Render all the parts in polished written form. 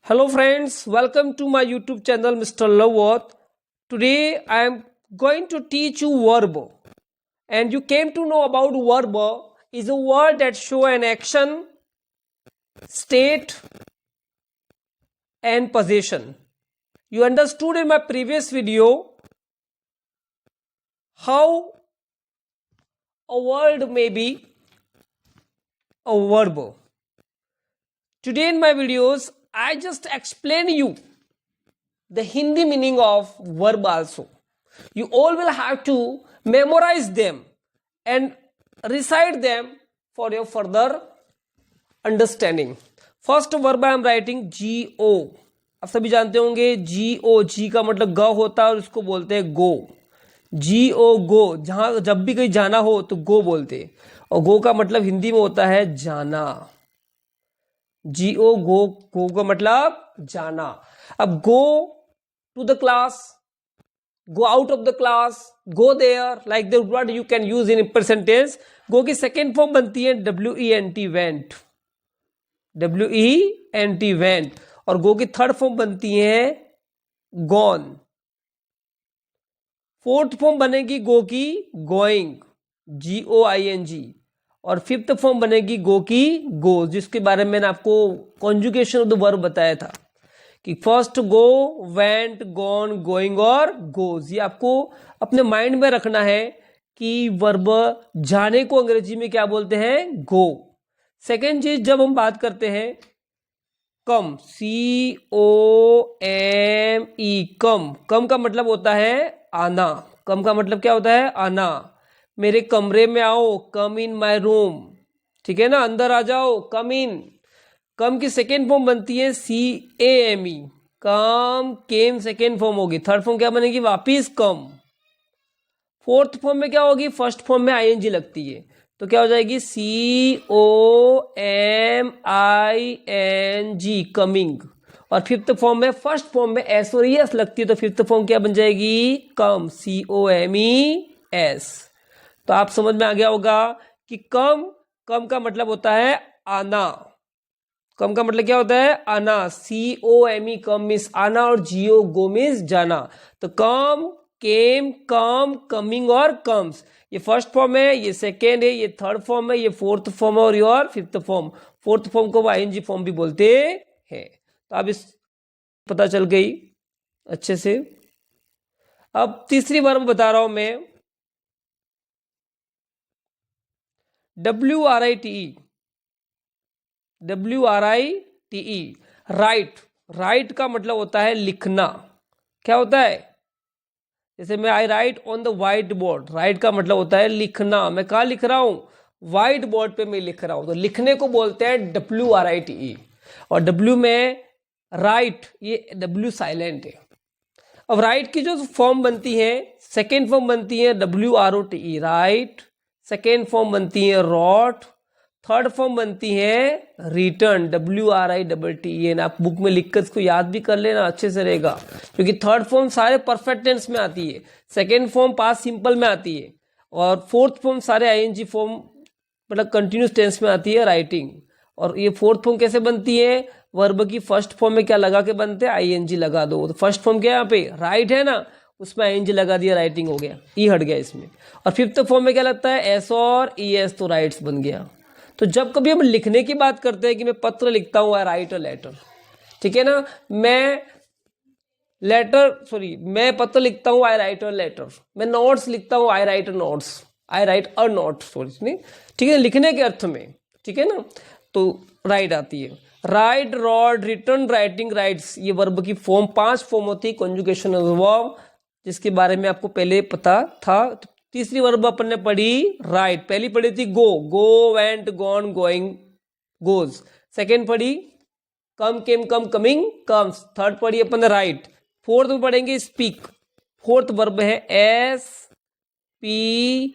Hello friends, welcome to my YouTube channel Mr. Loveworth. Today I am going to teach you verb. And you came to know about verb is a word that show an action, state and possession. You understood in my previous video how a word may be a verb. Today in my videos I just explain you the Hindi meaning of verb also. You all will have to memorize them and recite them for your further understanding. First verb I am writing go. आप सभी जानते होंगे जी का मतलब ग होता है और उसको बोलते हैं गो. गो, जहां जब भी कहीं जाना हो तो गो बोलते, और गो का मतलब हिंदी में होता है जाना. गो का मतलब जाना. अब गो to the class, go out of the class, go there, like the word you can use in present tense. go की second form बनती है went, went, और go की third form बनती है gone. फोर्थ फॉर्म बनेगी गो की गोइंग, going, और फिफ्थ फॉर्म बनेगी गो की गोज, जिसके बारे में मैंने आपको कॉन्जुगेशन ऑफ द वर्ब बताया था कि first go, went, gone, going और गोज. ये आपको अपने माइंड में रखना है कि वर्ब जाने को अंग्रेजी में क्या बोलते हैं, गो. सेकेंड चीज, जब हम बात करते हैं कम, COME, कम का मतलब होता है आना. कम का मतलब क्या होता है, आना. मेरे कमरे में आओ, कम इन माई रूम. ठीक है ना, अंदर आ जाओ, कम इन. कम की सेकेंड फॉर्म बनती है CAME, कम, केम सेकेंड फॉर्म होगी. थर्ड फॉर्म क्या बनेगी, वापिस कम. फोर्थ फॉर्म में क्या होगी, फर्स्ट फॉर्म में ING लगती है, तो क्या हो जाएगी COMING, कमिंग. और फिफ्थ फॉर्म में, फर्स्ट फॉर्म में SOS लगती है, तो फिफ्थ फॉर्म क्या बन जाएगी, कम, COMES. तो आप समझ में आ गया होगा कि कम का मतलब होता है आना. कम का मतलब क्या होता है, आना. COME, कम मीन्स आना, और गो मीन्स जाना. तो कम, केम, कम, कमिंग और कम्स. ये फर्स्ट फॉर्म है, ये सेकेंड है, ये थर्ड फॉर्म है, ये फोर्थ फॉर्म है, और your fifth form. Fourth form को ING फॉर्म भी बोलते हैं. तो अब इस पता चल गई अच्छे से. अब तीसरी वर्ब बता रहा हूं मैं, WRITE, राइट का मतलब होता है लिखना. क्या होता है, जैसे मैं I write on the white board. Write का मतलब होता है लिखना. मैं कहाँ लिख रहा हूं, व्हाइट बोर्ड पे मैं लिख रहा हूं, तो लिखने को बोलते हैं WRITE. और W में राइट, ये W साइलेंट है. अब राइट की जो फॉर्म बनती है, सेकेंड फॉर्म बनती है WROTE, राइट. सेकेंड फॉर्म बनती है रॉट. थर्ड फॉर्म बनती है रिटर्न, WRITE. आप बुक में लिखकर इसको याद भी कर लेना, अच्छे से रहेगा, क्योंकि थर्ड फॉर्म सारे परफेक्ट टेंस में आती है, सेकेंड फॉर्म पास्ट सिंपल में आती है, और फोर्थ फॉर्म सारे ING फॉर्म मतलब कंटिन्यूस टेंस में आती है, राइटिंग. और ये फोर्थ फॉर्म कैसे बनती है, वर्ब की फर्स्ट फॉर्म में क्या लगा के बनते हैं, ING लगा दो. तो फर्स्ट फॉर्म क्या, यहाँ पे राइट है ना, उसमें ING लगा दिया, राइटिंग हो गया, ई हट गया इसमें. और फिफ्थ फॉर्म में क्या लगता है, S और ES, तो राइट्स बन गया. तो जब कभी हम लिखने की बात करते हैं कि मैं पत्र लिखता हूं, आई राइट अ लेटर. ठीक है ना, मैं पत्र लिखता हूं, आई राइट अ लेटर. मैं नोट्स लिखता हूं, I write a notes, I write a note, sorry. ठीक है, लिखने के अर्थ में. ठीक है ना, तो राइट आती है. Right, rod, return, writing, rights, ये वर्ब की फॉर्म 5 फॉर्म होती है कॉन्जुगेशन ऑफ वर्ब, जिसके बारे में आपको पहले पता था. तो तीसरी वर्ब अपन ने पढ़ी राइट. पहली पढ़ी थी go, went, gone, going, goes. Second पढ़ी come, came, come, coming, comes. Third पढ़ी अपन ने राइट. फोर्थ में पढ़ेंगे स्पीक. फोर्थ वर्ब है SPEAK.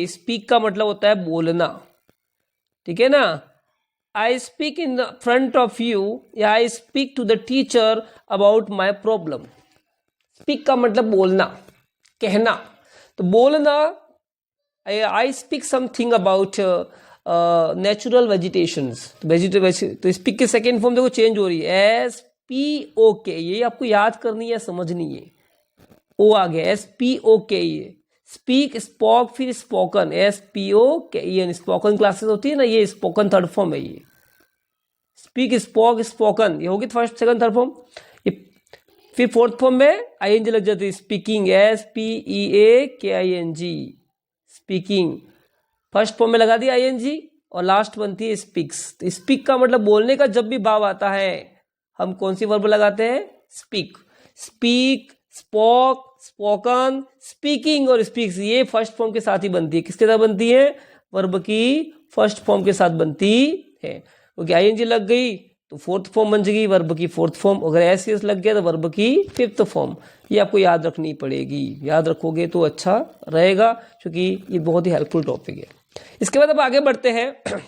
स्पीक का मतलब होता है बोलना. ठीक है ना, I speak in the front of you, या I speak to the teacher about my problem. Speak का मतलब बोलना, कहना. तो बोलना, I speak something about natural vegetations, तो स्पीक की सेकेंड फॉर्म देखो चेंज हो रही है, SPOK, ये आपको याद करनी है, समझनी है। ओ आ गया, SPOKE, स्पीक, स्पॉक, फिर स्पोकन, SPOKEN, स्पोकन क्लासेस होती है ना, ये स्पोकन थर्ड फॉर्म है। ये स्पीक, स्पॉक, स्पोकन, ये होगी फर्स्ट सेकंड थर्ड फॉर्म। ये फिर फोर्थ फॉर्म में ING लग जाती है, speaking, SPEAKING, speaking. First form में लगा दी ING और लास्ट बनती है स्पीक्स। तो स्पीक का मतलब बोलने का जब भी भाव आता है हम कौन सी वर्ब लगाते हैं, speak. Speak, spoke, spoken, speaking और स्पीक्स, ये फर्स्ट फॉर्म के साथ ही बनती है। किसके साथ बनती है, वर्ब की फर्स्ट फॉर्म के साथ बनती है। क्योंकि ING लग गई तो फोर्थ फॉर्म बन जाएगी वर्ब की फोर्थ फॉर्म, अगर SES लग गया तो वर्ब की फिफ्थ फॉर्म। ये आपको याद रखनी पड़ेगी, याद रखोगे तो अच्छा रहेगा, क्योंकि ये बहुत ही हेल्पफुल टॉपिक है। इसके बाद अब आगे बढ़ते हैं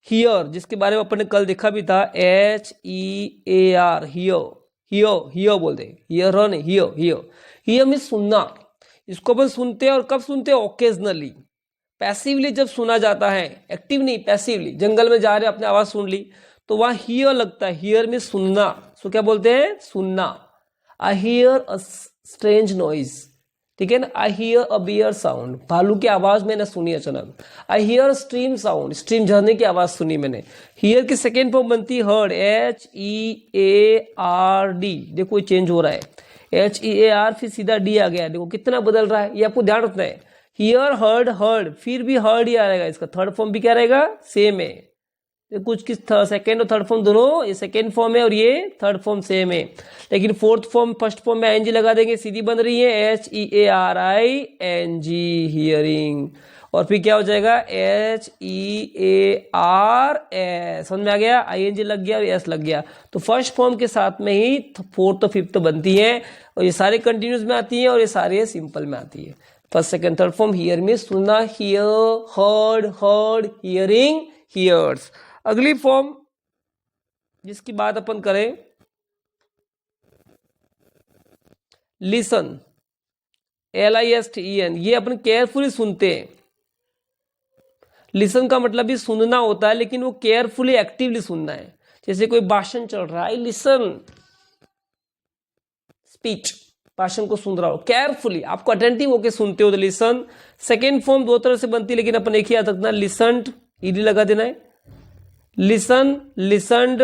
हियर, जिसके बारे में अपन ने कल देखा भी था, HEAR, हियर, हियर, हियर बोल दे, हियर नहीं, हियर, हियर। हियर मीन्स सुनना। इसको अपन सुनते हैं, और कब सुनते हैं, ओकेजनली, पैसिवली जब सुना जाता है, एक्टिव नहीं, पैसिवली। जंगल में जा रहे अपने आवाज सुन ली तो वहां हियर लगता है, हियर मीन्स सुनना। सो क्या बोलते हैं, सुनना। I hear a strange noise, ठीक है ना, I hear a bear sound, भालू की आवाज मैंने सुनी अचानक। I hear stream sound, stream झरने की आवाज सुनी मैंने। हियर की सेकेंड फॉर्म बनती है हर्ड, HEARD, देखो ये चेंज हो रहा है, HEAR फिर सीधा D आ गया, देखो कितना बदल रहा है, ये आपको ध्यान रखना है। हियर, हर्ड, हर्ड, फिर भी हर्ड ही आ रहेगा, इसका थर्ड फॉर्म भी क्या रहेगा, सेम है। कुछ किस सेकेंड और थर्ड फॉर्म दोनों, ये सेकेंड फॉर्म है और ये थर्ड फॉर्म सेम है, लेकिन फोर्थ फॉर्म फर्स्ट फॉर्म में ING लगा देंगे, सीधी बन रही है HEARING, हियरिंग। और फिर क्या हो जाएगा, HEARS, समझ में आ गया, ING लग गया और S लग गया। तो फर्स्ट फॉर्म के साथ में ही फोर्थ और फिफ्थ बनती है, और ये सारे कंटिन्यूस में आती है और ये सारे सिंपल में आती है। First second third form, hear में सुनना, hear, heard, heard, hearing, hears. अगली फॉर्म जिसकी बात अपन करें, लिसन, LISTEN, ये अपन केयरफुली सुनते हैं। लिसन का मतलब भी सुनना होता है, लेकिन वो केयरफुली एक्टिवली सुनना है। जैसे कोई भाषण चल रहा है, लिसन, स्पीच, भाषण को सुन रहा हो, केयरफुली आपको अटेंटिव होकर सुनते हो तो लिसन। सेकेंड फॉर्म दो तरह से बनती है, लेकिन अपन एक ही याद रखना, लिसनड, ED लगा देना है, लिसन, लिसनड,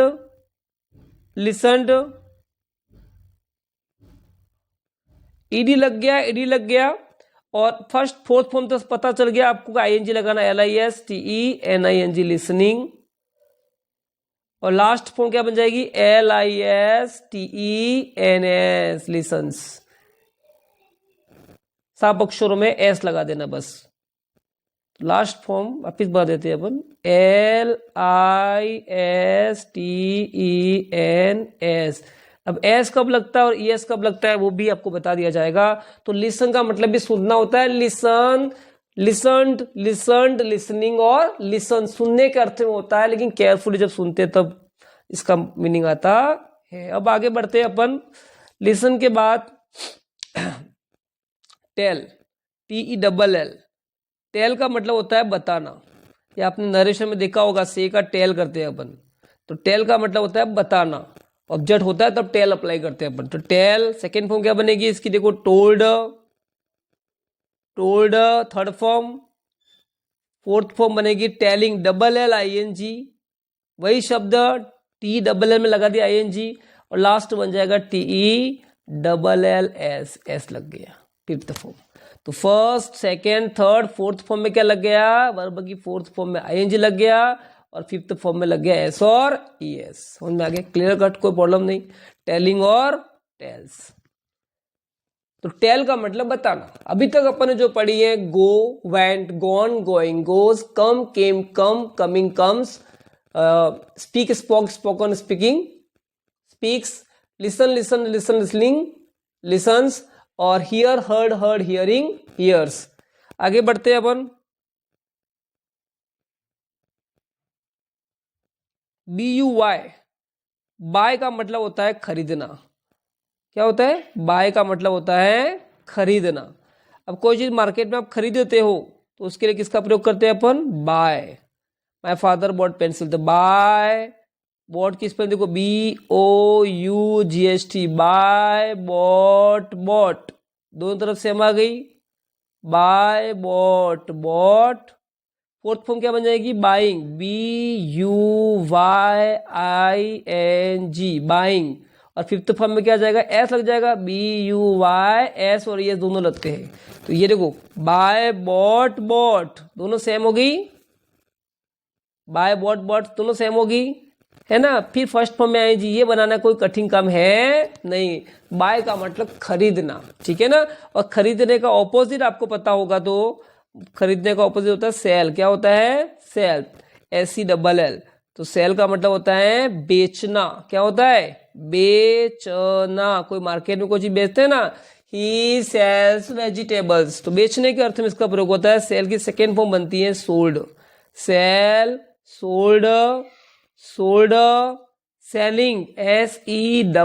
लिसनड, ED लग गया, ED लग गया। और फर्स्ट फोर्थ फॉर्म तो पता चल गया आपको, ING लगाना, LISTENING, लिसनिंग। और लास्ट फॉर्म क्या बन जाएगी, LISTENS, लिसन्स। साफ अक्षरों में S लगा देना बस। लास्ट फॉर्म वापिस बता देते हैं अपन, LISTENS। अब S कब लगता है और ES कब लगता है वो भी आपको बता दिया जाएगा। तो लिसन का मतलब भी सुनना होता है, लिसन, लिसन्ड, लिसन्ड, लिसनिंग और लिसन, सुनने के अर्थ में होता है, लेकिन केयरफुली जब सुनते तब इसका मीनिंग आता है। अब आगे बढ़ते हैं अपन, लिसन के बाद टेल, TELL, टेल का मतलब होता है बताना। या आपने नरेशन में देखा होगा, से का टेल करते हैं अपन, तो टेल का मतलब होता है बताना। ऑब्जेक्ट होता है तब टेल अप्लाई करते हैं अपन। तो टेल सेकेंड फॉर्म क्या बनेगी इसकी, देखो, told, told third form. Fourth form बनेगी टेलिंग, LLING, वही शब्द TLL में लगा दिया ING, और लास्ट बन जाएगा TELLS, S लग गया, फिफ्थ फॉर्म। तो first, second, third, fourth form में क्या लग गया, वर्ब की फोर्थ फॉर्म में ING लग गया, और फिफ्थ फॉर्म में लग गया S और ES। समझ में आ गया, क्लियर कट, कोई प्रॉब्लम नहीं। टेलिंग और टेल्स। तो टेल का मतलब बताना। अभी तक अपन ने जो पढ़ी है, go, went, gone, going, goes, come, came, come, coming, comes, speak, spoke, spoken, speaking, speaks, listen, listen, listen, listening, listens, और hear, heard, heard, hearing, hears. आगे बढ़ते हैं अपन, BUY, बाय का मतलब होता है खरीदना। क्या होता है, बाय का मतलब होता है खरीदना। अब कोई चीज मार्केट में आप खरीदते हो तो उसके लिए किसका प्रयोग करते हैं अपन, buy. My father bought pencil, तो बाय बॉट की स्पेलिंग देखो BOUGHT, बाय बॉट बॉट, दोनों तरफ सेम आ गई, buy bought bought. Fourth form क्या बन जाएगी, बाइंग, BUYING, बाइंग। और फिफ्थ फॉर्म में क्या जाएगा, एस लग जाएगा, BUYS और ये दोनों लगते हैं। तो ये देखो बाय बॉट बॉट दोनों सेम हो गई, बाय बॉट बॉट दोनों सेम होगी, है ना। फिर फर्स्ट फॉर्म में आएगी, ये बनाना कोई कठिन काम है नहीं। बाय का मतलब खरीदना, ठीक है ना। और खरीदने का ऑपोजिट आपको पता होगा, तो खरीदने का ऑपोजिट होता है सेल। क्या होता है, सेल, SELL। तो सेल का मतलब होता है बेचना। क्या होता है, बेचना। कोई मार्केट में कोई चीज बेचते हैं ना, ही सेल्स वेजिटेबल्स, तो बेचने के अर्थ में इसका प्रयोग होता है। सेल की सेकेंड फॉर्म बनती है sold, sell, sold, sold, selling,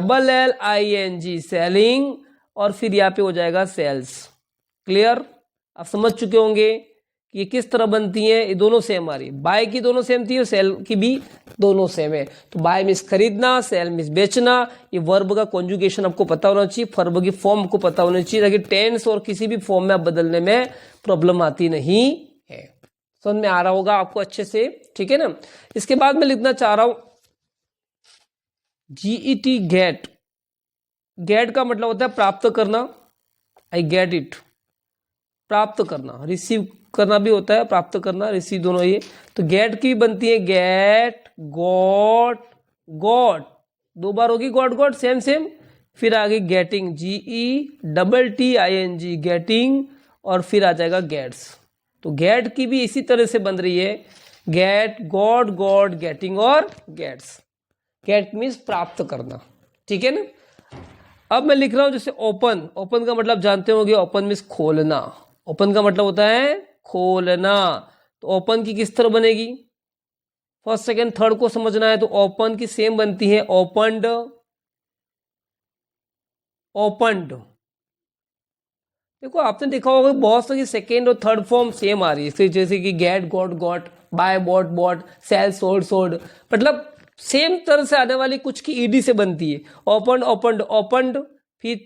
SELLING, selling. और फिर यहाँ पे हो जाएगा सेल्स। क्लियर, आप समझ चुके होंगे कि ये किस तरह बनती है। ये दोनों सेम आ रही है, बाय की दोनों सेम थी और सेल की भी दोनों सेम है। तो बाय मीन्स खरीदना, सेल मीन्स बेचना। ये वर्ब का कॉन्जुगेशन आपको पता होना चाहिए, वर्ब की फॉर्म आपको पता होनी चाहिए, ताकि टेंस और किसी भी फॉर्म में आप बदलने में प्रॉब्लम आती नहीं है। समझ में आ रहा होगा आपको अच्छे से, ठीक है ना। इसके बाद मैं लिखना चाह रहा हूं GET, गेट। गेट का मतलब होता है प्राप्त करना, आई गेट इट, प्राप्त करना। रिसीव करना भी होता है, प्राप्त करना, रिसीव दोनों ये। तो गेट की बनती है गेट, गॉट, गॉट, दो बार होगी गॉट गॉट, सेम सेम। फिर आ गई गेटिंग, GETTING, गेटिंग। और फिर आ जाएगा गेट्स। तो गेट की भी इसी तरह से बन रही है, गेट, गॉट, गॉट, गेटिंग और गेट्स। गेट मीन्स प्राप्त करना, ठीक है ना। अब मैं लिख रहा हूं जैसे ओपन। ओपन का मतलब जानते होंगे, ओपन मीन्स खोलना। ओपन का मतलब होता है खोलना। तो ओपन की किस तरह बनेगी, फर्स्ट सेकंड थर्ड को समझना है। तो ओपन की सेम बनती है ओपनड, ओपनड। देखो आपने देखा होगा बहुत सारी सेकेंड और थर्ड फॉर्म सेम आ रही है, जैसे कि get, got, got, buy, bought, bought, sell, sold, sold. मतलब सेम तरह से आने वाली कुछ की ईडी से बनती है, ओपन, ओपनड, ओपनड। फिर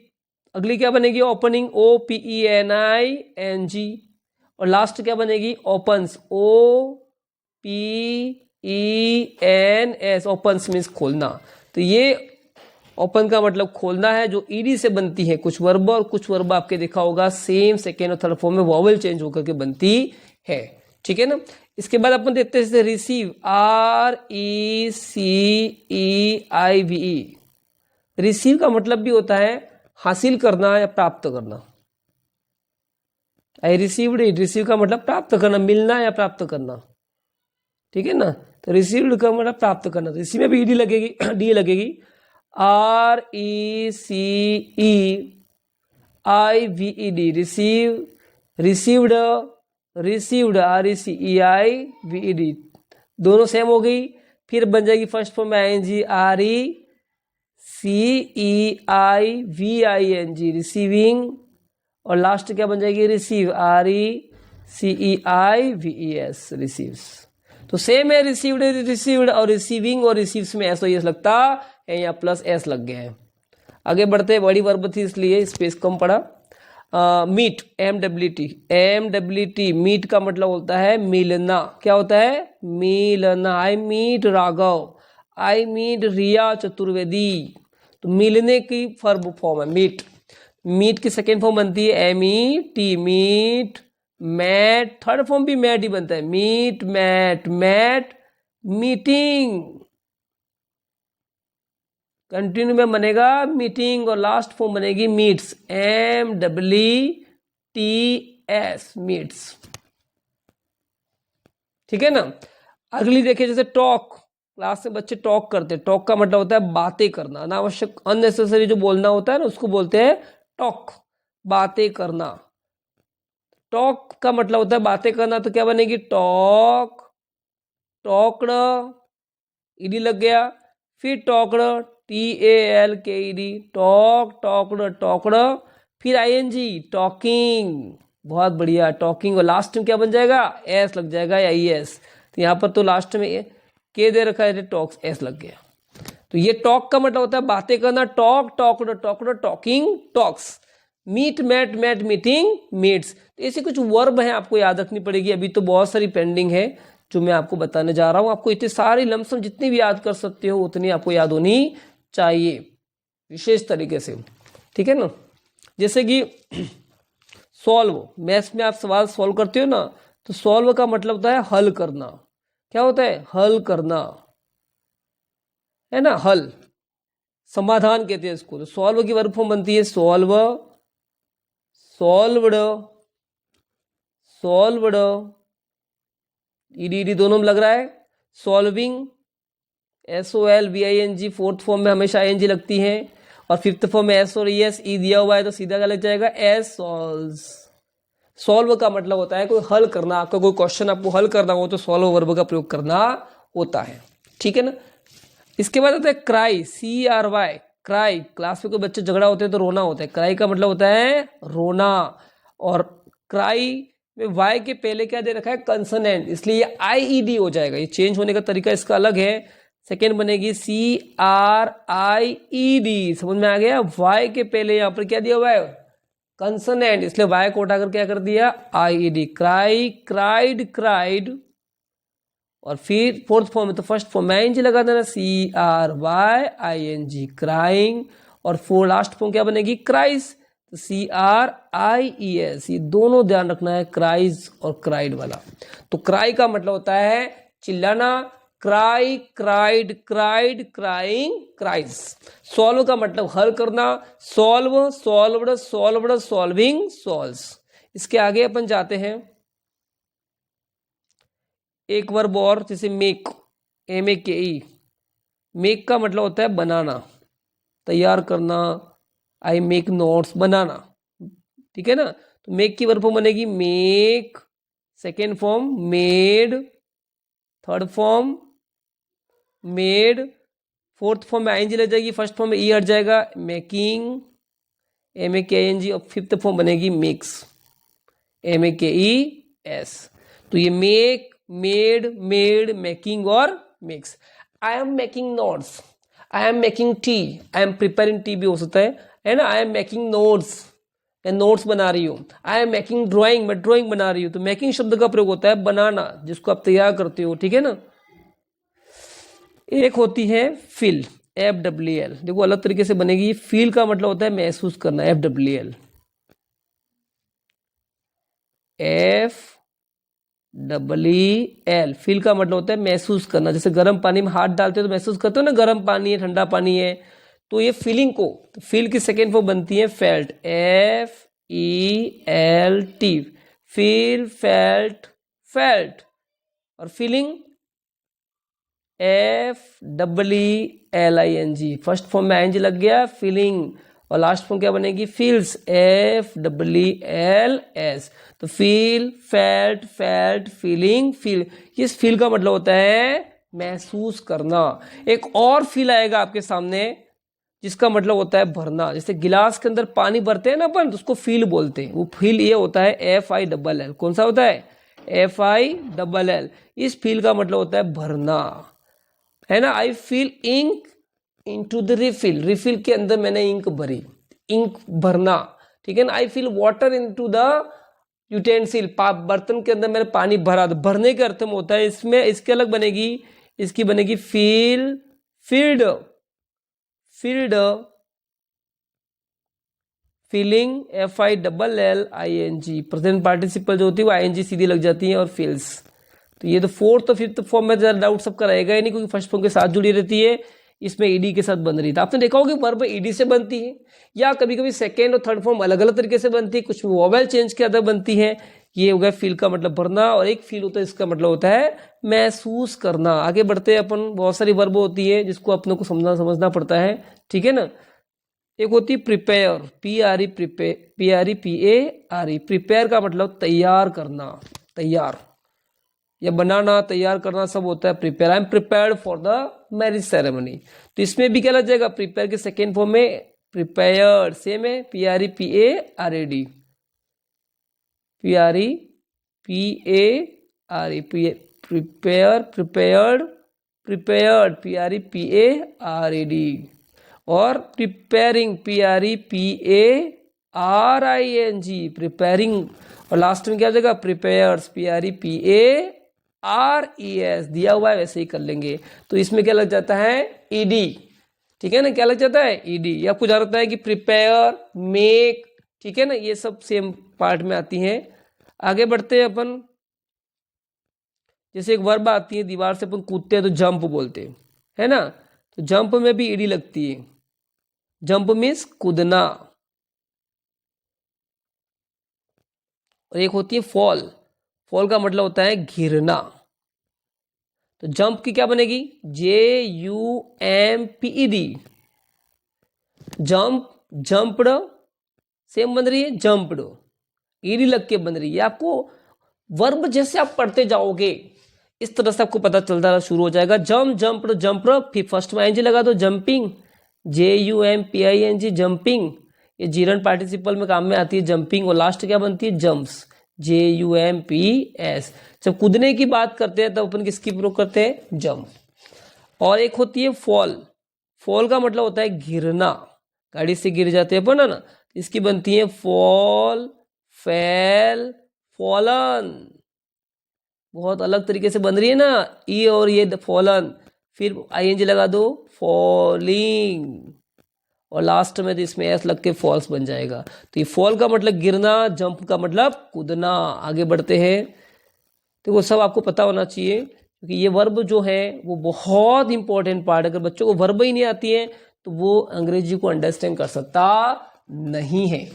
अगली क्या बनेगी, ओपनिंग, OPENING। और लास्ट क्या बनेगी, ओपन्स, OPENS, ओपन्स मीन्स खोलना। तो ये ओपन का मतलब खोलना है, जो ईडी से बनती है। कुछ वर्ब और कुछ वर्ब आपके देखा होगा सेम सेकेंड और थर्ड फॉर्म में वॉवेल चेंज होकर के बनती है, ठीक है ना। इसके बाद अपन देखते हैं रिसीव, RECEIVE। रिसीव का मतलब भी होता है हासिल करना या प्राप्त करना। आई रिसीव्ड इट, रिसीव का मतलब प्राप्त करना, मिलना या प्राप्त करना, ठीक है ना। तो रिसीव्ड का मतलब प्राप्त करना, तो इसी में भी ईडी लगेगी, डी लगेगी। RECEIVED, receive, received, received, RECEIVED, दोनों सेम हो गई। फिर बन जाएगी फर्स्ट फॉर्म में ING, RECEIVING, रिसीविंग। और लास्ट क्या बन जाएगी, रिसीव, RECEIVES, रिसीव्स। तो सेम है, रिसीव्ड, रिसीव्ड और रिसीविंग और रिसीव्स में एस लगता है, या प्लस एस लग गया है। आगे बढ़ते हैं, बड़ी वर्ब थी इसलिए स्पेस कम पड़ा। मीट, MWT, मीट का मतलब होता है मिलना। क्या होता है, मिलना। I meet Raghav, I meet Riya Chaturvedi. तो मिलने की वर्ब फॉर्म है मीट। मीट की सेकेंड फॉर्म बनती है MET, meet, met. Third form भी मैट ही बनता है, meet, met, met, meeting. Continue में बनेगा मीटिंग। और लास्ट फॉर्म बनेगी मीट्स, MWTS, मीट्स, ठीक है ना। अगली देखिए, जैसे टॉक। क्लास में बच्चे टॉक करते हैं। टॉक का मतलब होता है बातें करना, अनावश्यक, अननेसेसरी जो बोलना होता है ना, उसको बोलते हैं टॉक, बातें करना। टॉक का मतलब होता है बातें करना। तो क्या बनेगी, टॉक, टॉकड, ईडी लग गया। फिर talked, TALKED, talk, talked, talked. फिर ING, टॉकिंग, बहुत बढ़िया, टॉकिंग। और लास्ट में क्या बन जाएगा, एस लग जाएगा, या ES। तो तो यहाँ पर तो लास्ट में के दे रखा है, टॉक्स एस लग गया। तो ये टॉक का मतलब होता है बातें करना, talk talked talked talking talks, meet met met meeting meets. तो ऐसे कुछ वर्ब हैं आपको याद रखनी पड़ेगी। अभी तो बहुत सारी पेंडिंग है जो मैं आपको बताने जा रहा हूं। आपको इतनी सारी लमसम जितनी भी याद कर सकते हो उतनी आपको याद होनी चाहिए विशेष तरीके से, ठीक है ना। जैसे कि सॉल्व, मैथ्स में आप सवाल सॉल्व करते हो ना, तो सॉल्व का मतलब होता है हल करना। क्या होता है? हल करना, है ना, हल, समाधान कहते हैं इसको। तो सॉल्व की वर्ब फॉर्म बनती है सॉल्व, सॉल्वड, सॉल्वड, ईडी दोनों में लग रहा है। सॉल्विंग, SOLVING, फोर्थ फॉर्म में हमेशा ING लगती है, और फिफ्थ फॉर्म में S और ES ई दिया हुआ है तो सीधा क्या लग जाएगा? S solves. सॉल्व का मतलब होता है कोई हल करना। आपका कोई क्वेश्चन आपको हल करना हो तो सॉल्व वर्ब का प्रयोग करना होता है, ठीक है ना। इसके बाद आता है क्राई, CRY, क्राई। क्लास में कोई बच्चे झगड़ा होते हैं तो रोना होता है। क्राई का मतलब होता है रोना, और क्राई में वाई के पहले क्या दे रखा है? कंसोनेंट, इसलिए ये IED हो जाएगा। ये चेंज होने का तरीका इसका अलग है। सेकेंड बनेगी CRIED, समझ में आ गया। वाई के पहले यहां पर क्या दिया हुआ है? कंसोनेंट, इसलिए वाई को उठाकर क्या कर दिया? IED। क्राई, क्राइड, क्राइड, और फिर फोर्थ फॉर्म में तो फर्स्ट फॉर्म में ING लगा देना, CRYING, क्राइंग। और फोर लास्ट फॉर्म क्या बनेगी? क्राइस, तो CRIES। ये दोनों ध्यान रखना है, क्राइज और क्राइड वाला। तो क्राई का मतलब होता है चिल्लाना, cry, cried, cried, crying, cries. Solve का मतलब हल करना, solve, solved, solved, solving, solves. इसके आगे अपन जाते हैं एक वर्ब और, जैसे मेक, MEKE। मेक का मतलब होता है बनाना, तैयार करना। आई मेक नोट्स, बनाना, ठीक है ना। तो मेक की वर्ब फॉर्म बनेगी make, second form made, third form made, fourth form में ING लग जाएगी, फर्स्ट फॉर्म में E हट जाएगा, मेकिंग, MAKING, और फिफ्थ फॉर्म बनेगी मिक्स, MEKES। तो ये मेक, मेड, मेड, मेकिंग और mix. I am making notes, I am making tea, I am preparing T भी हो सकता है ना। आई एम मेकिंग नोट्स, मैं नोट्स बना रही हूँ। आई एम मेकिंग ड्राइंग, मैं ड्राइंग बना रही हूँ। तो मेकिंग शब्द का प्रयोग होता है बनाना, जिसको आप तैयार करते हो, ठीक है ना। एक होती है फील, FWL। देखो अलग तरीके से बनेगी। फील का मतलब होता है महसूस करना, FWL, FEEL। फील का मतलब होता है महसूस करना। जैसे गर्म पानी में हाथ डालते हो तो महसूस करते हो ना, गर्म पानी है, ठंडा पानी है। तो ये फीलिंग को, तो फील की सेकेंड फॉर्म बनती है felt, FELT, feel, felt, felt. और फीलिंग FEELING, फर्स्ट फॉर्म में ING लग गया, फीलिंग। और लास्ट फॉर्म क्या बनेगी? Feels, FEELS। तो feel, felt, felt, feeling, feel. इस फील का मतलब होता है महसूस करना। एक और फील आएगा आपके सामने जिसका मतलब होता है भरना। जैसे गिलास के अंदर पानी भरते हैं ना अपन, तो उसको फील बोलते हैं। वो फील ये होता है FILL। कौन सा होता है? FILL। इस फील का मतलब होता है भरना, है ना। I feel ink into the refill, refill के अंदर मैंने इंक भरी, इंक भरना, ठीक है ना। I feel water into the utensil, बर्तन के अंदर मैंने पानी भरा। तो भरने के अर्थ में होता है इसमें, इसके अलग बनेगी, इसकी बनेगी feel, field, field, feeling, FILLING। Present participle जो होती है वो ING सीधी लग जाती है, और फील्स। तो ये तो फोर्थ और फिफ्थ फॉर्म में जरा डाउट सबका रहेगा ही नहीं, क्योंकि फर्स्ट फॉर्म के साथ जुड़ी रहती है, इसमें ED के साथ बन रही थी। आपने देखा होगा वर्ब ED से बनती है, या कभी कभी सेकेंड और थर्ड फॉर्म अलग अलग तरीके से बनती है, कुछ वोवेल चेंज के अंदर बनती है। ये हो गया फील का मतलब भरना, और एक फील होता है इसका मतलब होता है महसूस करना। आगे बढ़ते हैं अपन, बहुत सारी वर्ब होती है जिसको अपने को समझना पड़ता है, ठीक है ना। एक होती है प्रिपेयर, PREPARE। प्रिपेयर का मतलब तैयार करना, तैयार या बनाना, तैयार करना सब होता है prepare. I am prepared for the marriage ceremony. तो इसमें भी क्या लग जाएगा? प्रिपेयर के सेकेंड फॉर्म में प्रिपेयर्ड, सेम है, PREPARED, PREPARE, prepare, prepared, prepared PREPARED, और प्रिपेयरिंग PREPARING, प्रिपेयरिंग, और लास्ट में क्या हो जाएगा प्रिपेयर्स PREPARES, दिया हुआ है वैसे ही कर लेंगे। तो इसमें क्या लग जाता है ईडी, ठीक है ना, क्या लग जाता है ईडी। या आपको जान होता है कि प्रिपेयर, मेक, ठीक है ना, ये सब सेम पार्ट में आती हैं। आगे बढ़ते हैं अपन, जैसे एक वर्ब आती है, दीवार से अपन कूदते हैं तो जंप बोलते हैं, है ना, तो जंप में भी ईडी लगती है। जंप मीन्स कूदना। और एक होती है फॉल, फॉल का मतलब होता है गिरना। तो जंप की क्या बनेगी JUMPED, जंप, जंप्ड, सेम बन रही है जंप्ड, ईडी लग के बन रही है। आपको वर्ब जैसे आप पढ़ते जाओगे इस तरह से आपको पता चलता शुरू हो जाएगा। जंप, जंप्ड, जंप्ड, फिर फर्स्ट में ING लगा दो, जंपिंग, JUMPING, जंपिंग, ये जीरन पार्टिसिपल में काम में आती है जंपिंग। और लास्ट क्या बनती है जंप्स, JUMPS। जब कूदने की बात करते हैं तब अपन किसकी प्रयोग करते हैं जंप। और एक होती है फॉल, फॉल का मतलब होता है गिरना, गाड़ी से गिर जाते हैं अपन, है ना, इसकी बनती है फॉल, फेल, फॉलन, बहुत अलग तरीके से बन रही है ना, ई और ये फॉलन, फिर ING लगा दो फॉलिंग, और लास्ट में तो इसमें एस लग के फॉल्स बन जाएगा। तो ये फॉल का मतलब गिरना, जंप का मतलब कूदना। आगे बढ़ते हैं, तो वो सब आपको पता होना चाहिए, क्योंकि ये वर्ब जो है वो बहुत इंपॉर्टेंट पार्ट है। अगर बच्चों को वर्ब ही नहीं आती है तो वो अंग्रेजी को अंडरस्टैंड कर सकता नहीं है,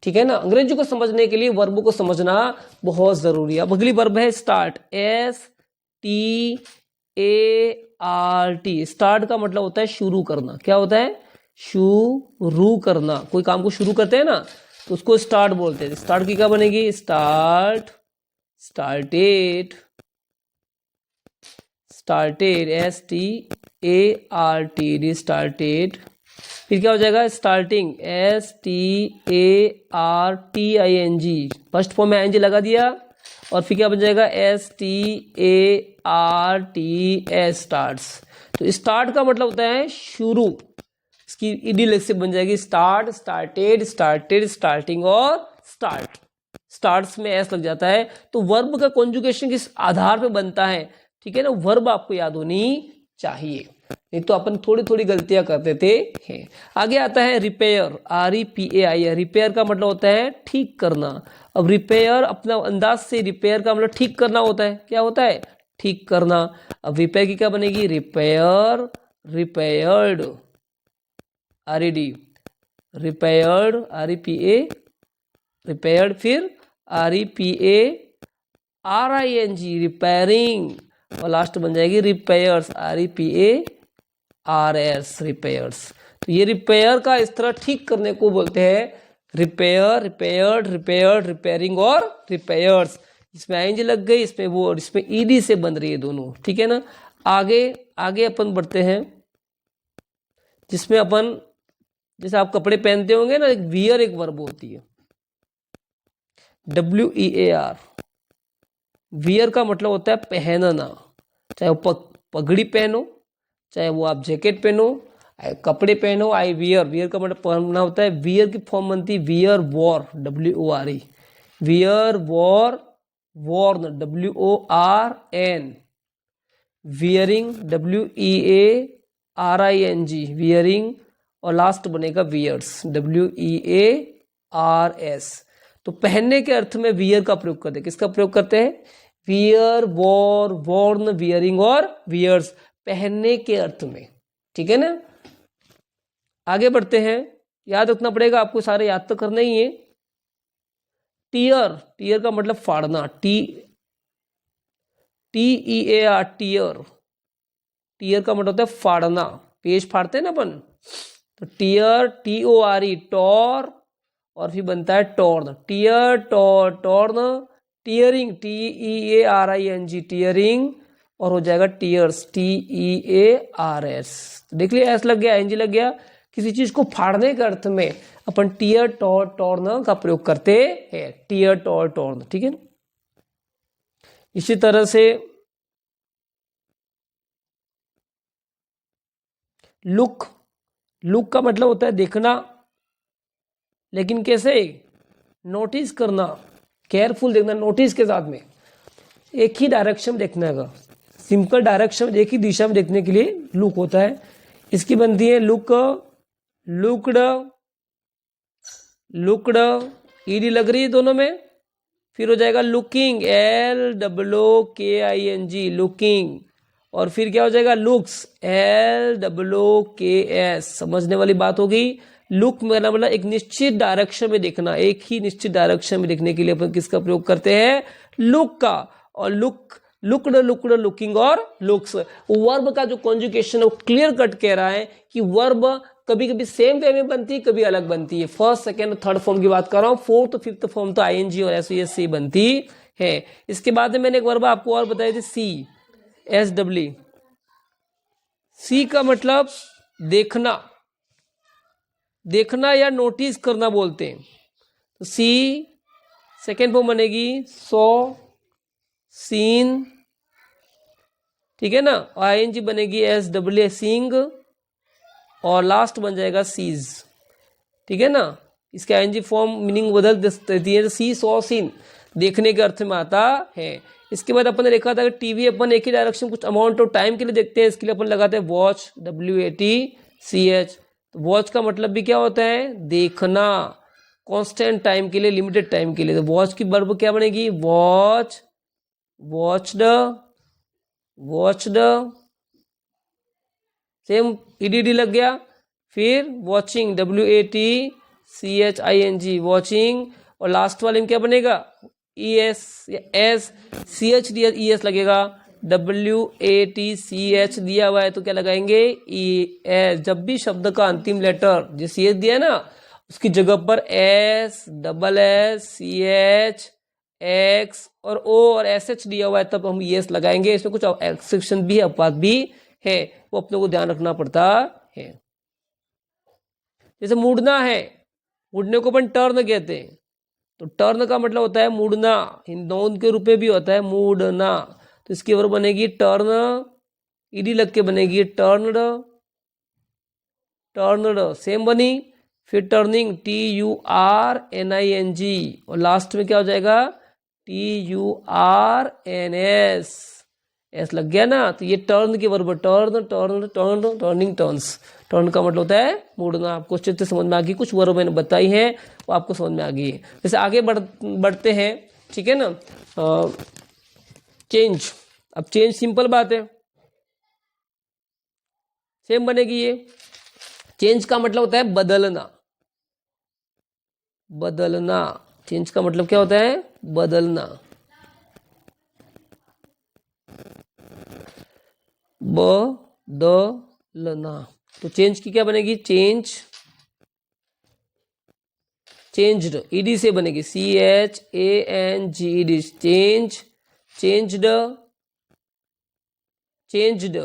ठीक है ना। अंग्रेजी को समझने के लिए वर्ब को समझना बहुत जरूरी है। अब अगली वर्ब है स्टार्ट, START। स्टार्ट का मतलब होता है शुरू करना। क्या होता है शुरू करना। कोई काम को शुरू करते हैं ना तो उसको स्टार्ट बोलते हैं। स्टार्ट की क्या बनेगी start, started, started STARTED, started. फिर क्या हो जाएगा स्टार्टिंग, STARTING, फर्स्ट फॉर्म में ING लगा दिया, और फिर क्या बन जाएगा STARTS, स्टार्ट्स। तो स्टार्ट का मतलब होता है शुरू, इसकी ईडी लग से बन जाएगी स्टार्ट, स्टार्टेड, स्टार्टेड, स्टार्टिंग और स्टार्ट। स्टार्ट्स में एस लग जाता है। तो वर्ब का कॉन्जुगेशन किस आधार पे बनता है, ठीक है ना, वर्ब आपको याद होनी चाहिए, नहीं तो अपन थोड़ी थोड़ी गलतियां करते थे हैं। आगे आता है रिपेयर, REPAIR। रिपेयर का मतलब होता है ठीक करना। अब रिपेयर अपना अंदाज से, रिपेयर का मतलब ठीक करना होता है। क्या होता है ठीक करना। अब रिपेयर की क्या बनेगी repair, repaired, RED, repaired, REPA, repaired, फिर REPARING, रिपेयरिंग, और लास्ट बन जाएगी रिपेयर्स, REPARS, रिपेयर्स। तो ये रिपेयर का इस तरह ठीक करने को बोलते हैं रिपेयर, रिपेयर्ड, रिपेयर्ड, रिपेयरिंग और रिपेयर्स। इसमें ING लग गई, इसमें वो, और इसमें ED से बन रही है दोनों, ठीक है ना। आगे आगे अपन बढ़ते हैं, जिसमें अपन, जैसे आप कपड़े पहनते होंगे ना, एक वियर एक वर्ब होती है, WEAR। वियर का मतलब होता है पहनना, चाहे वो पगड़ी पहनो, चाहे वो आप जैकेट पहनो, कपड़े पहनो, आई वियर। वियर का मतलब पहनना होता है। वियर की फॉर्म बनती है wear wore, WORE, wear wore, worn, WORN, wearing, WEARING, wearing, और लास्ट बनेगा वियर्स, WEARS। तो पहनने के अर्थ में वियर का प्रयोग करते हैं। किसका प्रयोग करते हैं वियर, वॉर, वॉर्न, वियरिंग और वियर्स, पहनने के अर्थ में, ठीक है ना। आगे बढ़ते हैं, याद रखना पड़ेगा आपको, सारे याद तो करना ही है। टीयर, टीयर का मतलब फाड़ना, TEAR, टीयर। टीयर का मतलब होता है फाड़ना, पेज फाड़ते हैं ना अपन, तो टीयर, TORE, टॉर, और फिर बनता है torn, tear, tore, torn, tearing, TEARING, tearing, और हो जाएगा टीयर्स, TEARS। देख लिया, एस लग गया, ING लग गया। किसी चीज को फाड़ने के अर्थ में अपन टीयर, टॉर, टॉर्न का प्रयोग करते हैं, टीयर, टॉर, टॉर्न, ठीक है। इसी तरह से लुक, लुक का मतलब होता है देखना, लेकिन कैसे? नोटिस करना, केयरफुल देखना, नोटिस के साथ में एक ही डायरेक्शन में देखना है। सिंपल डायरेक्शन एक ही दिशा में देखने के लिए लुक होता है। इसकी बनती है लुक, लुकड, लुकड, ईडी लग रही है दोनों में। फिर हो जाएगा लुकिंग, LOOKING, लुकिंग। और फिर क्या हो जाएगा? Looks, LOOKS। समझने वाली बात होगी। लुक मेरा मतलब एक निश्चित डायरेक्शन में देखना, एक ही निश्चित डायरेक्शन में देखने के लिए अपन किसका प्रयोग करते हैं? लुक का। और लुक, लुकड, लुकड, लुकिंग और लुक्स। वर्ब का जो कॉन्जुगेशन है वो क्लियर कट कह रहा है कि वर्ब कभी कभी सेम वे में बनती है, कभी अलग बनती है। फर्स्ट, सेकंड और थर्ड फॉर्म की बात कर रहा हूँ। फोर्थ और फिफ्थ फॉर्म तो ING और SOS से बनती है। इसके बाद में मैंने एक वर्ब आपको और बताई थी, CSW। सी का मतलब देखना, देखना या नोटिस करना बोलते हैं। तो सी सेकेंड फॉर्म बनेगी सॉ, सीन, ठीक है ना। और ING बनेगी SW, सींग। और लास्ट बन जाएगा सीज, ठीक है ना। इसके ING फॉर्म मीनिंग बदल देती है। सी, सॉ, सीन देखने के अर्थ में आता है। इसके बाद अपन ने देखा था कि टीवी अपन एक ही डायरेक्शन कुछ अमाउंट ऑफ टाइम के लिए देखते हैं। इसके लिए अपन लगाते हैं वॉच, WATCH। तो वॉच का मतलब भी क्या होता है? देखना, कांस्टेंट टाइम के लिए, लिमिटेड टाइम के लिए। तो वॉच की वर्ब क्या बनेगी? Watch, watched, watched, same EDD लग गया। फिर वॉचिंग, WATCHING, वॉचिंग। और लास्ट वाले में क्या बनेगा? ES, CH दिया, ES लगेगा। WATCH दिया हुआ है तो क्या लगाएंगे? ES। जब भी शब्द का अंतिम लेटर जो CH दिया है ना, उसकी जगह पर SS, CH, X और O और SH दिया हुआ है, तब हम ES लगाएंगे। इसमें कुछ एक्सेप्शन भी है, अपवाद भी है, वो अपने को ध्यान रखना पड़ता है। जैसे मुड़ना है, मुड़ने को अपन टर्न कहते हैं। तो टर्न का मतलब होता है मुड़ना, नॉन के रूप में भी होता है मुड़ना। तो इसकी वर्ब बनेगी टर्न, ED लग के बनेगी टर्नड, टर्नड। सेम बनी। फिर टर्निंग, TURNING। और लास्ट में क्या हो जाएगा? TURNS, एस लग गया ना। तो ये टर्न के verb, turn, turn, turn, turning, turns. Turn का मतलब होता है मुड़ना। आपको अच्छे से समझ में आ गई। कुछ वर्ब मैंने बताई है वो आपको समझ में आ गई है। जैसे आगे बढ़ते हैं, ठीक है ना। चेंज, अब चेंज सिंपल बात है, सेम बनेगी ये। चेंज का मतलब होता है बदलना, बदलना। चेंज का मतलब क्या होता है? बदलना। बदलना। तो चेंज की क्या बनेगी? चेंज, चेंज्ड, ED से बनेगी, CHANGED, चेंज, चेंज्ड, चेंज्ड।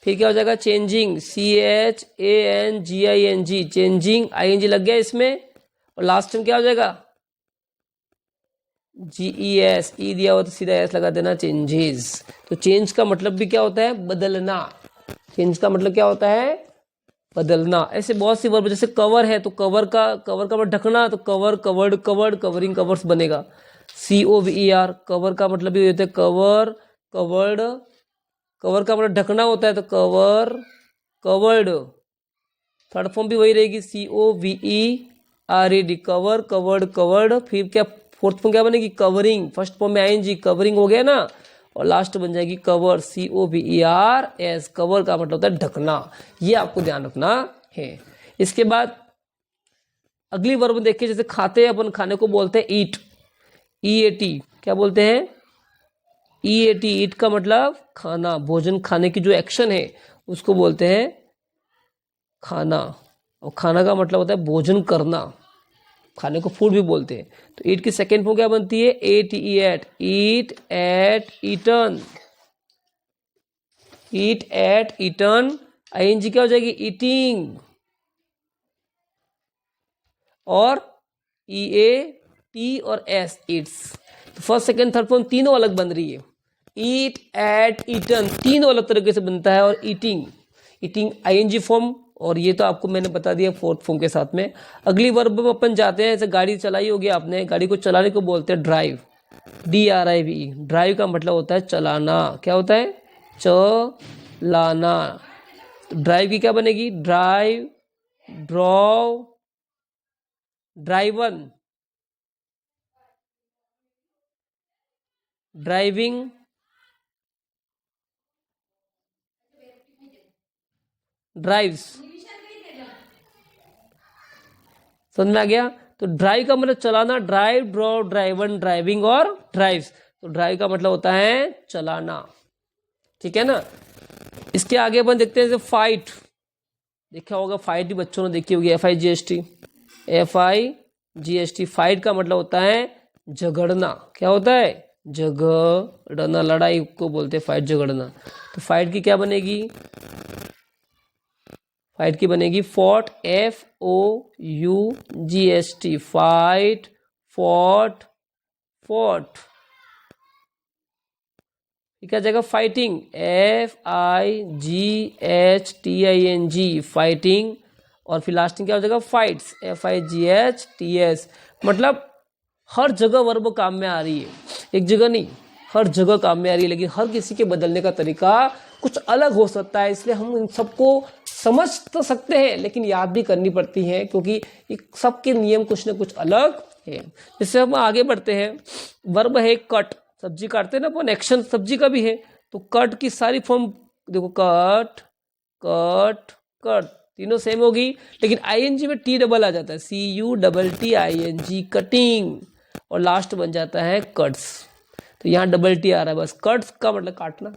फिर क्या हो जाएगा? चेंजिंग, CHANGING, चेंजिंग, ING लग गया इसमें। और लास्ट में क्या हो जाएगा? GES, E दिया हुआ तो सीधा S लगा देना, चेंजेस। तो चेंज का मतलब भी क्या होता है? बदलना। चेंज का मतलब क्या होता है? बदलना। ऐसे बहुत सी वर्ब, जैसे कवर है तो कवर का मतलब ढकना, तो cover, covered, covered, covering, covers बनेगा। COVER, कवर का मतलब भी होता है कवर, कवर्ड। कवर का मतलब ढकना होता है तो कवर, कवर्ड। थर्ड फॉर्म भी वही रहेगी, COVERED, कवर, कवर्ड, कवर्ड। फिर क्या फोर्थ फॉर्म क्या बनेगी? कवरिंग। फर्स्ट फॉर्म में ING, कवरिंग हो गया ना। और लास्ट बन जाएगी कवर, COVERS। कवर का मतलब होता है ढकना। ये आपको ध्यान रखना है। इसके बाद अगली वर्ब देखिए, जैसे खाते हैं अपन, खाने को बोलते हैं ईट, EAT। क्या बोलते हैं? EAT। ईट का मतलब खाना, भोजन खाने की जो एक्शन है उसको बोलते हैं खाना। और खाना का मतलब होता है भोजन करना, खाने को फूड भी बोलते हैं। तो ईट की सेकेंड फॉर्म क्या बनती है? ATE, ईट एट, ईटन, ईट एट, ईटन। ING क्या हो जाएगी? ईटिंग। और EAT और S, ईट्स। तो फर्स्ट, सेकेंड, थर्ड फॉर्म तीनों अलग बन रही है। ईट, एट, ईटन तीनों अलग तरीके से बनता है। और ईटिंग, ईटिंग आईएनजी फॉर्म, और ये तो आपको मैंने बता दिया फोर्थ फॉर्म के साथ में। अगली वर्ब में अपन जाते हैं, जैसे गाड़ी चलाई होगी आपने, गाड़ी को चलाने को बोलते हैं ड्राइव, DRIVE। ड्राइव का मतलब होता है चलाना। क्या होता है? चलाना। तो ड्राइव की क्या बनेगी? Drive, drove, driven, driving, drives. समझ में आ गया? तो ड्राइव का मतलब चलाना, ड्राइव, ड्रॉव, ड्राइवन, ड्राइविंग और ड्राइव्स। तो ड्राइव का मतलब होता है चलाना। ठीक है ना? इसके आगे अपन देखते हैं, जैसे फाइट। देखा होगा फाइट भी बच्चों ने देखी होगी, FIGHT, FIGHT। फाइट का मतलब होता है झगड़ना। क्या होता है? झगड़ना, लड़ाई को बोलते हैं फाइट, झगड़ना। तो फाइट की क्या बनेगी? फाइट की बनेगी fought, FOUGHT, fight, fought, fought. क्या जाएगा? Fighting, FIGHTING, fighting. और फिर लास्टिंग क्या हो जाएगा? Fights, FIGHTS। मतलब हर जगह वर्ब काम में आ रही है, एक जगह नहीं, हर जगह काम में आ रही है। लेकिन हर किसी के बदलने का तरीका कुछ अलग हो सकता है, इसलिए हम इन सबको समझ तो सकते हैं लेकिन याद भी करनी पड़ती है, क्योंकि सबके नियम कुछ न कुछ अलग है। जैसे हम आगे बढ़ते हैं, वर्ब है कट, सब्जी काटते हैं ना अपन, एक्शन सब्जी का भी है। तो कट की सारी फॉर्म देखो, कट, कट, कट, तीनों सेम होगी, लेकिन ING में T डबल आ जाता है, CUTTING, कटिंग, और लास्ट बन जाता है कट्स। तो यहाँ डबल T आ रहा है बस। कट्स का मतलब काटना।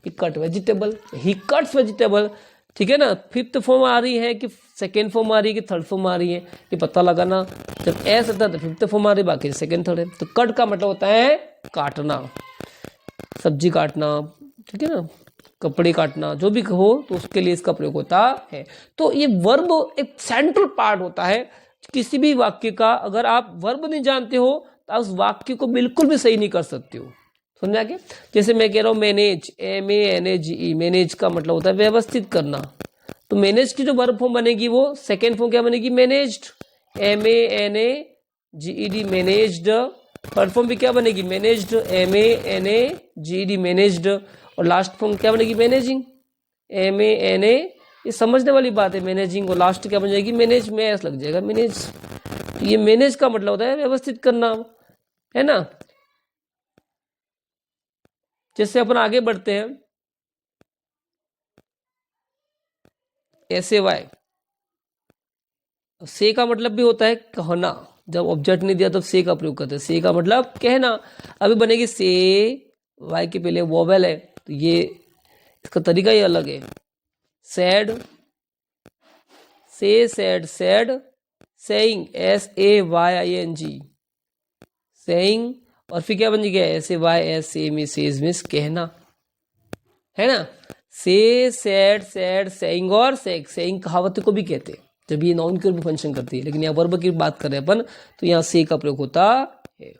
He cut vegetable, he cuts vegetable. ठीक है ना? फिफ्थ फॉर्म आ रही है कि सेकेंड फॉर्म आ रही है कि थर्ड फॉर्म आ रही है, ये पता लगाना। जब एस आता है तो फिफ्थ फॉर्म आ रही है, बाकी सेकेंड थर्ड है। तो कट का मतलब होता है काटना, सब्जी काटना, ठीक है ना, कपड़े काटना, जो भी हो तो उसके लिए इसका प्रयोग होता है। तो ये वर्ब एक सेंट्रल पार्ट होता है किसी भी वाक्य का। अगर आप वर्ब नहीं जानते हो तो उस वाक्य को बिल्कुल भी सही नहीं कर सकते हो। समझ आ गया? जैसे मैं कह रहा हूँ मैनेज, MANAGE, मैनेज का मतलब होता है व्यवस्थित करना। तो मैनेज की जो वर्ब फॉर्म बनेगी वो सेकेंड फॉर्म क्या बनेगी? Managed, MANAGED, managed. Third form भी क्या बनेगी? Managed, MANAGED, managed. और लास्ट फॉर्म क्या बनेगी? Managing, MANA। ये समझने वाली बात है, मैनेजिंग। और लास्ट क्या बन जाएगी? मैनेज, में एस लग जाएगा, मैनेज। तो ये मैनेज का मतलब होता है व्यवस्थित करना, है ना? जैसे अपन आगे बढ़ते हैं, SAY, से का मतलब भी होता है कहना। जब ऑब्जेक्ट नहीं दिया तब से का प्रयोग करते हैं। से का मतलब कहना। अभी बनेगी से, वाई के पहले वोवेल है, तो ये इसका तरीका ही अलग है। सैड, से, sad, sad, saying, SAYING, saying. और फिर क्या बन गया? SAY, सेज, कहना, है ना? से, सैड, सैड, सेइंग और सेक। सेइंग कहावत को भी कहते हैं जब ये नाउन के रूप में फंक्शन करती है, लेकिन यहाँ वर्ब की बात कर रहे हैं अपन, तो यहाँ से का प्रयोग होता है।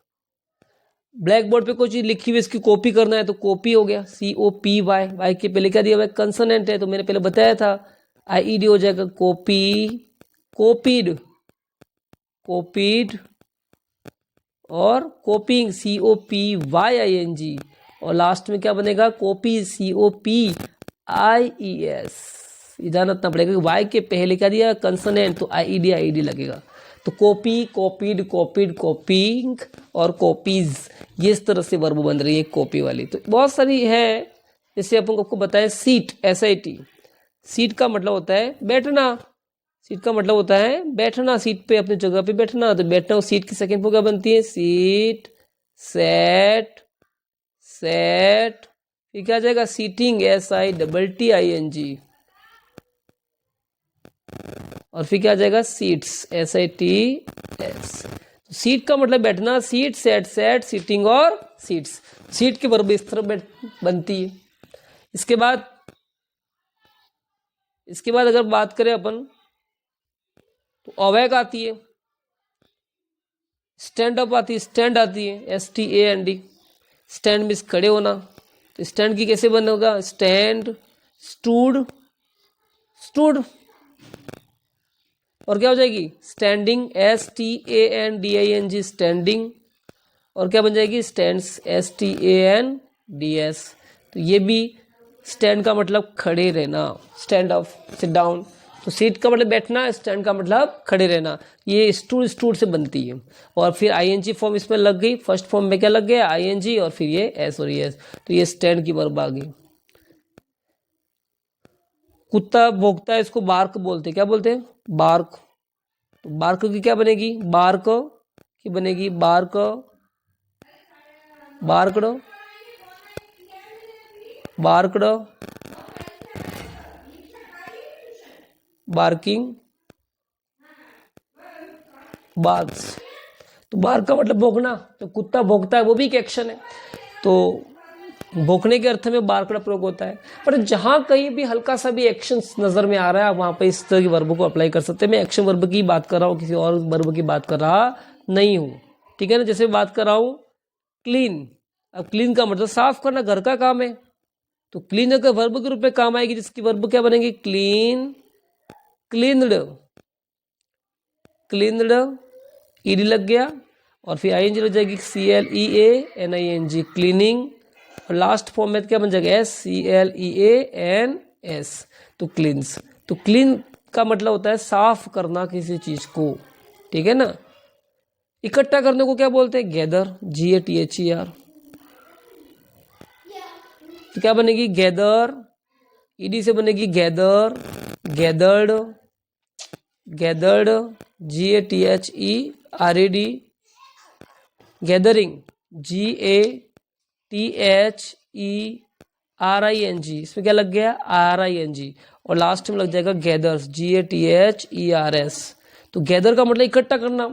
ब्लैक बोर्ड पे कोई चीज लिखी हुई इसकी कॉपी करना है तो कॉपी हो गया, COPY। वाई के पहले क्या दिया हुआ है? कंसोनेंट है, तो मैंने पहले बताया था IED हो जाएगा कॉपी, कॉपीड, कॉपीड, और कॉपिंग, COPYING। और लास्ट में क्या बनेगा? Copy, COPIES। ये ध्यान रखना पड़ेगा कि वाई के पहले क्या दिया? कंसोनेंट, तो IED लगेगा। तो कॉपी, कॉपीड, कॉपीड, कॉपिंग और कॉपीज, ये इस तरह से वर्ब बन रही है कॉपी वाली। तो बहुत सारी है, जैसे अपन आपको बताएं सीट, SIT। सीट का मतलब होता है बैठना, सीट का मतलब होता है बैठना, सीट पे अपनी जगह पे बैठना। तो बैठना, और सीट की सेकंड फॉर्म क्या बनती है? Sit, sat, sat. फिर क्या आ जाएगा? Sitting, SITTING। और फिर क्या आ जाएगा? Seats, SITS। सीट का मतलब बैठना, सीट, सेट, सेट, सीटिंग और सीट्स। सीट की वर्ब इस तरह बनती है। इसके बाद अगर बात करें अपन तो अवैक आती है, स्टैंड अप आती है, स्टैंड आती है, STAND। स्टैंड मीन्स खड़े होना। तो स्टैंड की कैसे बनेगा? Stand, stood, stood. और क्या हो जाएगी स्टैंडिंग, STANDING स्टैंडिंग। और क्या बन जाएगी स्टैंड्स, STANDS। तो ये भी स्टैंड का मतलब खड़े रहना, स्टैंड अप, सिट डाउन। तो सीट का मतलब बैठना, स्टैंड का मतलब खड़े रहना। ये स्टूड, स्टूड से बनती है। और फिर ING फॉर्म इसमें लग गई, फर्स्ट फॉर्म में क्या लग गया ING, और फिर ये S और ये S, तो ये स्टैंड की वर्ब आ गई। कुत्ता भौंकता है, इसको बार्क बोलते हैं। क्या बोलते हैं बार्क। तो बार्क की क्या बनेगी, बार्क की बनेगी बार्क, बार्कड, बार्कड, बार्किंग, बार्क्स। तो बार्क का मतलब भौंकना, तो कुत्ता भौंकता है वो भी एक एक्शन है। तो भौंकने के अर्थ में बार्क का प्रयोग होता है। पर जहां कहीं भी हल्का सा भी एक्शन नजर में आ रहा है, वहां पे इस तरह की वर्ब को अप्लाई कर सकते हैं। मैं एक्शन वर्ब की बात कर रहा हूं, किसी और वर्ब की बात कर रहा नहीं हूं, ठीक है ना। जैसे बात कर रहा हूं क्लीन। अब क्लीन का मतलब साफ करना, घर का काम है। तो क्लीन अगर वर्ब के रूप में काम आएगी, जिसकी वर्ब क्या बनेगी क्लीन, क्लीनड, क्लीनड, ईडी लग गया, और फिर ING लग जाएगी CLEANING क्लीनिंग। और लास्ट फॉर्म में क्या बन जाएगा SCLEANS, तो क्लींस। तो क्लीन का मतलब होता है साफ करना किसी चीज को, ठीक है ना। इकट्ठा करने को क्या बोलते हैं गैदर, GATHER। तो क्या बनेगी गैदर, ईडी से बनेगी gather, gathered, gathered, GATHERED, gathering, GATHERING। इसमें क्या लग गया RING। और लास्ट में लग जाएगा गैदर्स, GATHERS। तो गैदर का मतलब इकट्ठा करना,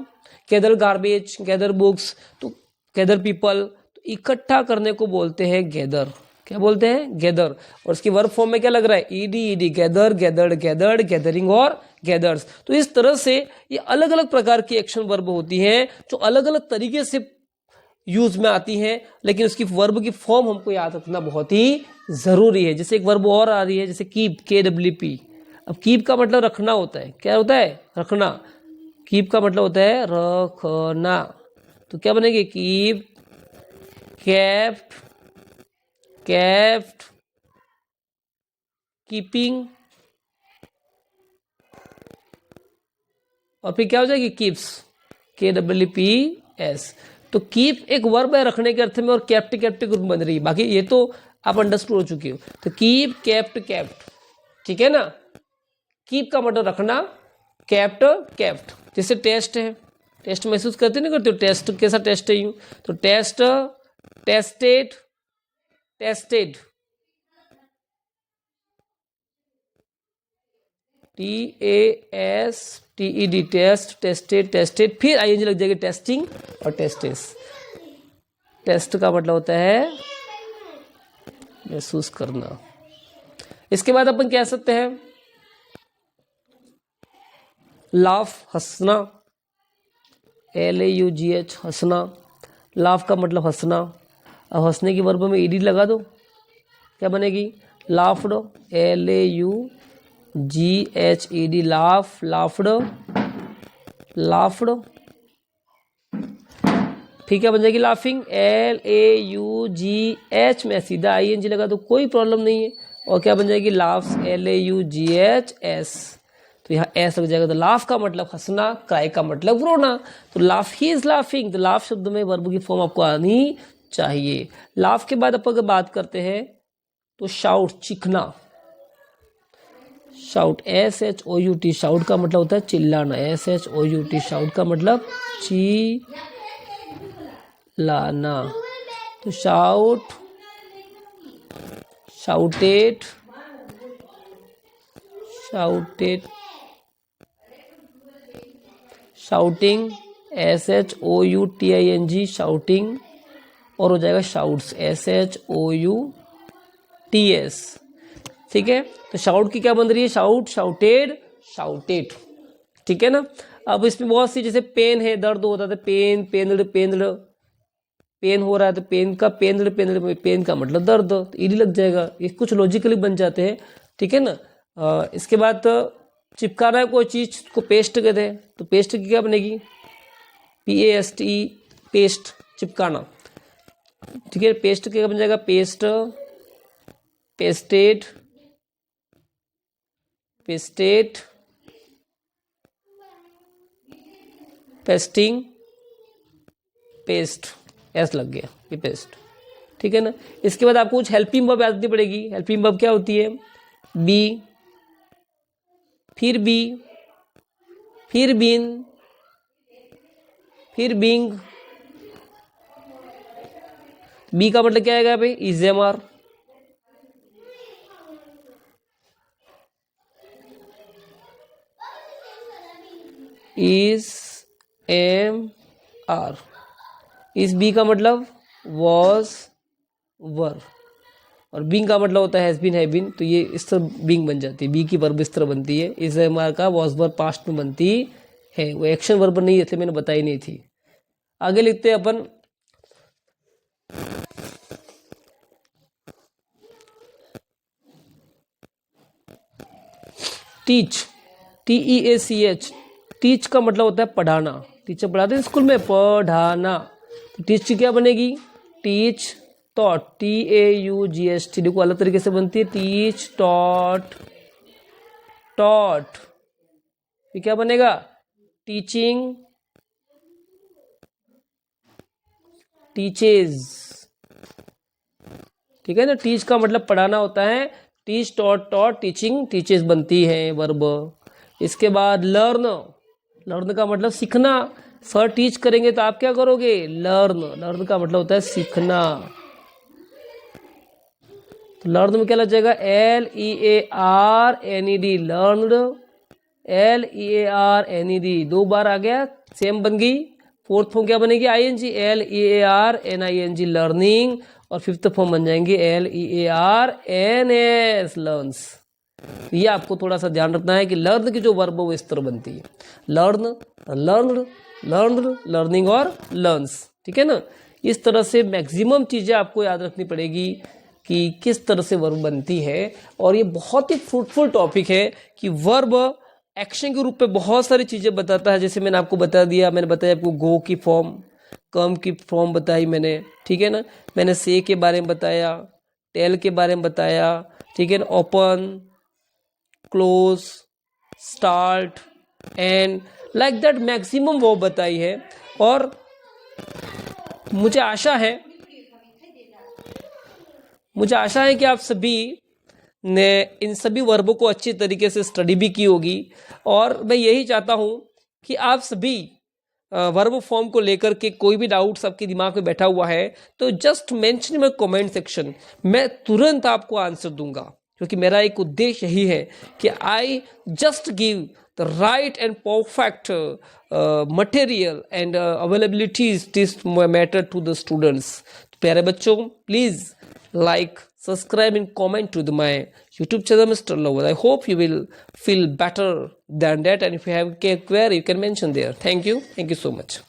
गैदर गार्बेज, गैदर बुक्स, तो गैदर पीपल। तो इकट्ठा करने को बोलते हैं गैदर। क्या बोलते हैं गैदर। और इसकी वर्ब फॉर्म में क्या लग रहा है ED, gather, gathered, gathered, gathering और गैदर्स। तो इस तरह से ये अलग अलग प्रकार की एक्शन वर्ब होती हैं, जो अलग अलग तरीके से यूज में आती हैं, लेकिन उसकी वर्ब की फॉर्म हमको याद रखना बहुत ही जरूरी है। जैसे एक वर्ब और आ रही है, जैसे कीप, KWP। अब कीप का मतलब रखना होता है। क्या होता है रखना। कीप का मतलब होता है रखना। तो क्या बनेगी कीप, केप्ट, केप्ट, कीपिंग, और फिर क्या हो जाएगी कीप्स, KWPS। तो कीप एक वर्ब है रखने के अर्थ में, और केप्ट, केप्ट के रूप में बन रही है। बाकी ये तो आप अंडरस्टूड हो चुके हो। तो कीप, केप्ट, केप्ट, ठीक है ना। कीप का मतलब रखना, केप्ट, केप्ट। जैसे टेस्ट है, टेस्ट महसूस करते नहीं करते हो, टेस्ट कैसा टेस्ट है यूं। तो taste, tasted, tasted, TASTED, taste, tasted, tasted. फिर ING लग जाएगी टेस्टिंग और टेस्टेस। टेस्ट का मतलब होता है महसूस करना। इसके बाद अपन कह सकते हैं लाफ, हंसना, LAUGH, हंसना। लाफ का मतलब हंसना। अब हंसने की वर्ब में ED लगा दो, क्या बनेगी laughed, LAUGHED, laugh, laughed, laughed. फिर क्या बन जाएगी लाफिंग, LAUGH में सीधा ING लगा दो, कोई प्रॉब्लम नहीं है। और क्या बन जाएगी लाफ्स, LAUGHS। तो यहाँ एस लग जाएगा। तो लाफ का मतलब हंसना, क्राई का मतलब रोना। तो लाफ, ही इज लाफिंग। तो लाफ शब्द में वर्ब की फॉर्म आपको आनी चाहिए। लाफ के बाद अपन अगर बात करते हैं तो शाउट, चीखना। शाउट, SHOUT, शाउट का मतलब होता है चिल्लाना, SHOUT, शाउट का मतलब चिल्लाना। तो shout, shouted, shouted, shouting, SHOUTING, shouting. और हो जाएगा शाउट्स, SHOUTS, ठीक है। तो शाउट की क्या बन रही है शाउट, शाउटेड, शाउटेड, ठीक है ना। अब इसमें बहुत सी, जैसे पेन है, दर्द होता है, पेन, पेनड, पेनड, पेन हो रहा है तो पेन का पेनड, पेनड, पेन का मतलब दर्द, तो ईडी लग जाएगा। ये कुछ लॉजिकली बन जाते हैं, ठीक है ना। इसके बाद चिपकाना है कोई चीज़ को पेस्ट कहते हैं, तो पेस्ट की क्या बनेगी, PAST, पेस्ट, चिपकाना। ठीक है, पेस्ट क्या बन जाएगा, paste, pasted, pasted, pasting, paste, S लग गया, ये पेस्ट। ठीक है ना। इसके बाद आपको कुछ हेल्पिंग वर्ब याद रखनी पड़ेगी। हेल्पिंग वर्ब क्या होती है, बी, फिर बी, फिर बीन, फिर बींग। बी का मतलब क्या आएगा भाई, is am are. Is am are. इस बी का मतलब वॉज, वर, और बींग का मतलब होता है हैज बीन, हैव बीन, तो ये इस तरह बींग बन जाती है। बी की वर्ब इस तरह बनती है। इस एम आर का वॉज वर्ब पास्ट में बनती है, वो एक्शन वर्ब नहीं है, इसलिए मैंने बताई नहीं थी। आगे लिखते हैं अपन, टीच, TEACH। टीच का मतलब होता है पढ़ाना। टीचर पढ़ाते हैं स्कूल में, पढ़ाना। तो टीच की क्या बनेगी, टीच टॉट, TAUGHT। देखो अलग तरीके से बनती है, टीच टॉट, टॉट। ये क्या बनेगा, टीचिंग, टीचेज। ठीक है ना। टीच का मतलब पढ़ाना होता है, teach taught, taught, teaching, teaches बनती है वर्ब। इसके बाद लर्न, लर्न का मतलब सीखना। सर टीच करेंगे तो आप क्या करोगे, लर्न। लर्न का मतलब होता है सीखना। तो लर्न में क्या लग जाएगा, LEARNED, लर्नड, LEARNED, 2 बार आ गया, सेम बन गई। फोर्थ फॉर्म क्या बनेगी, ING, LEARNING, लर्निंग। और फिफ्थ फॉर्म बन जाएंगे LEARNS, लर्न्स। ये आपको थोड़ा सा ध्यान रखना है कि लर्न की जो वर्ब वो इस तरह बनती है, लर्न, लर्नड, लर्नड, लर्निंग और लर्न्स। ठीक है ना। इस तरह से मैक्सिमम चीज़ें आपको याद रखनी पड़ेगी कि किस तरह से वर्ब बनती है। और ये बहुत ही फ्रूटफुल टॉपिक है कि वर्ब एक्शन के रूप में बहुत सारी चीज़ें बताता है। जैसे मैंने आपको बता दिया, मैंने बताया आपको गो की फॉर्म, कम की फॉर्म बताई मैंने। ठीक है ना। मैंने से के बारे में बताया, टेल के बारे में बताया। ठीक है ना। Open, close, start, and, like that maximum वो बताई है। और मुझे आशा है कि आप सभी ने इन सभी वर्बों को अच्छी तरीके से स्टडी भी की होगी। और मैं यही चाहता हूं कि आप सभी वर्ब फॉर्म को लेकर के कोई भी डाउट्स आपके दिमाग में बैठा हुआ है तो just mention in my comment section, मैं तुरंत आपको आंसर दूंगा। क्योंकि मेरा एक उद्देश्य यही है कि I just give the right and perfect material and availabilities this matter to the students. प्यारे बच्चों, please like, subscribe and comment to my YouTube channel Mr. Lowell. I hope you will feel better than that, and if you have a query you can mention there. Thank you so much.